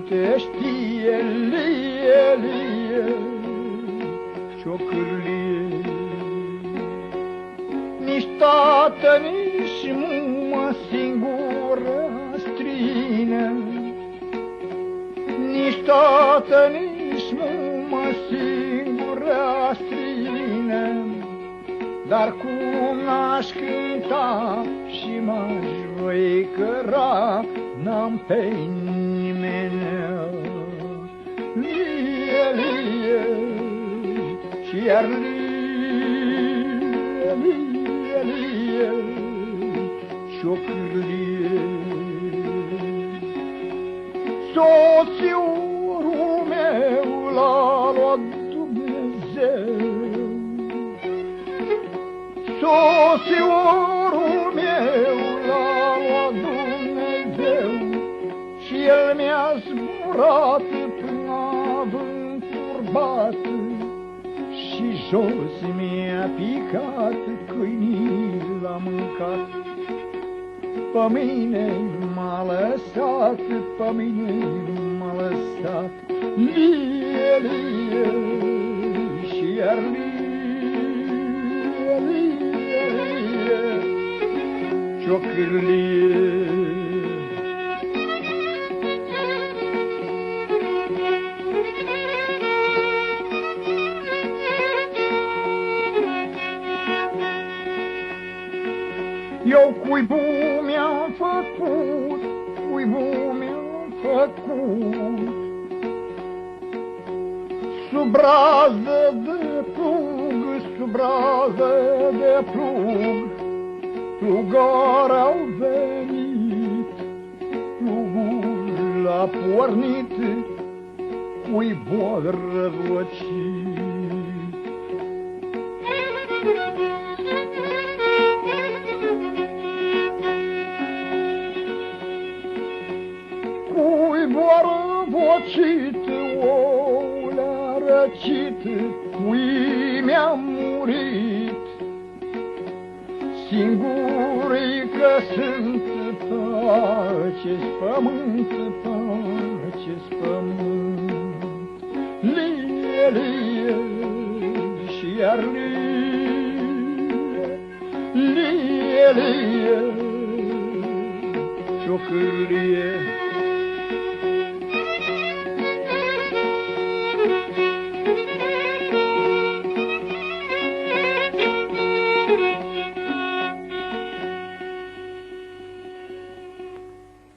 te știe, lie, lie, ciocârlie. Nici tată, nici mumă singură strină, nici tată, nici mumă singură strină, dar cum n-aș cânta și m-aș văicăra, n-am pe nimeni. Lie, lie, și iar lie, lie, lie, ciocârlie. Soțiorul meu l-a luat Dumnezeu, soțiorul meu l-a luat Dumnezeu, și el mi-a zburat până vânt turbat, și jos mi-a picat, câinii l-a mâncat. Pe mine m-a lăsat, pe mine m-a lăsat, lie, lie, și iar lie, lie, lie, ciocârlie. Eu cuibul mi-am făcut, cuibul mi-am făcut, sub rază de plug, sub rază de plug, plugari au venit, plugul l-a pornit, cuibul a răvăcit. Cuibul a răvăcit, oul a răcit, cui mi-a murit, singurii că sunt pe acest pământ, pe acest pământ. Lie, lie, și iar lie, lie, lie, ciocârlie.